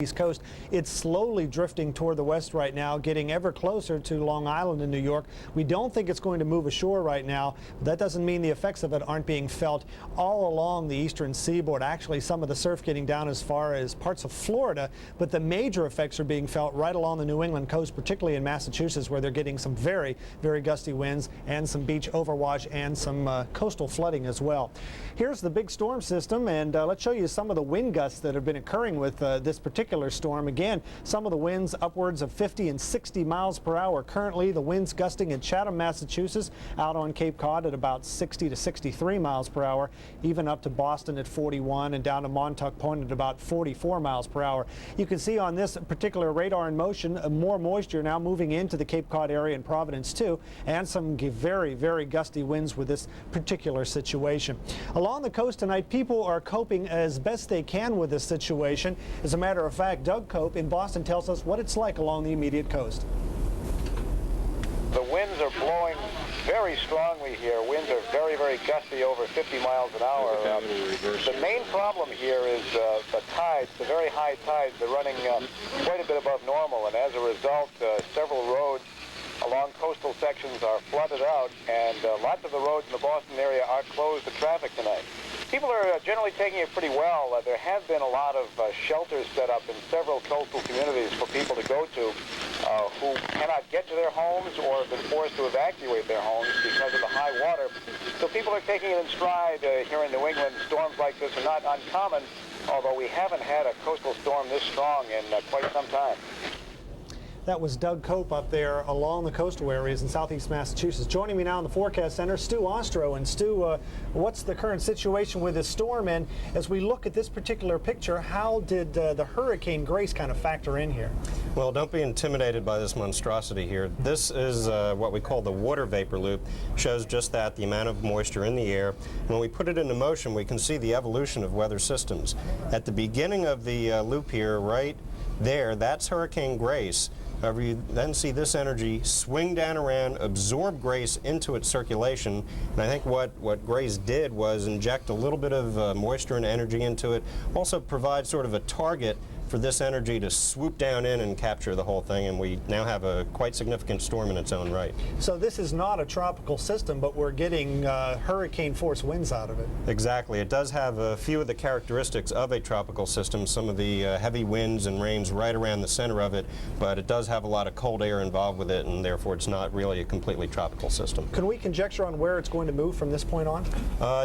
East Coast. It's slowly drifting toward the west right now, getting ever closer to Long Island in New York. We don't think it's going to move ashore right now. That doesn't mean the effects of it aren't being felt all along the eastern seaboard. Actually, some of the surf getting down as far as parts of Florida, but the major effects are being felt right along the New England coast, particularly in Massachusetts, where they're getting some very, very gusty winds and some beach overwash and some coastal flooding as well. Here's the big storm system, and let's show you some of the wind gusts that have been occurring with this particular storm. Again, some of the winds upwards of 50 and 60 miles per hour. Currently, the winds gusting in Chatham, Massachusetts, out on Cape Cod at about 60 to 63 miles per hour, even up to Boston at 41 and down to Montauk Point at about 44 miles per hour. You can see on this particular radar in motion, more moisture now moving into the Cape Cod area and Providence too, and some very, very gusty winds with this particular situation. Along the coast tonight, people are coping as best they can with this situation. As a matter of fact, Doug Cope in Boston tells us what it's like along the immediate coast. The winds are blowing very strongly here. Winds are very, very gusty, over 50 miles an hour. The main problem here is the tides, the very high tides. They're running quite a bit above normal, and as a result, several roads along coastal sections are flooded out, and lots of the roads in the Boston area are closed to traffic tonight. People are generally taking it pretty well. There have been a lot of shelters set up in several coastal communities for people to go to who cannot get to their homes or have been forced to evacuate their homes because of the high water. So people are taking it in stride here in New England. Storms like this are not uncommon, although we haven't had a coastal storm this strong in quite some time. That was Doug Cope up there along the coastal areas in southeast Massachusetts. Joining me now in the Forecast Center, Stu Ostro. And Stu, what's the current situation with this storm? And as we look at this particular picture, how did the Hurricane Grace kind of factor in here? Well, don't be intimidated by this monstrosity here. This is what we call the water vapor loop. Shows just that, the amount of moisture in the air. When we put it into motion, we can see the evolution of weather systems. At the beginning of the loop here, right there, that's Hurricane Grace. However, you then see this energy swing down around, absorb Grace into its circulation, and I think what Grace did was inject a little bit of moisture and energy into it, also provide sort of a target for this energy to swoop down in and capture the whole thing, and we now have a quite significant storm in its own right. So this is not a tropical system, but we're getting hurricane force winds out of it. Exactly. It does have a few of the characteristics of a tropical system, some of the heavy winds and rains right around the center of it, but it does have a lot of cold air involved with it, and therefore it's not really a completely tropical system. Can we conjecture on where it's going to move from this point on?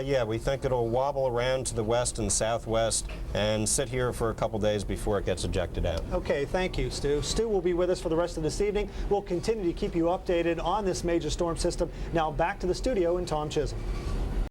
Yeah, we think it'll wobble around to the west and southwest and sit here for a couple days before it gets ejected out. Okay, thank you, Stu. Stu will be with us for the rest of this evening. We'll continue to keep you updated on this major storm system. Now back to the studio and Tom Chisholm.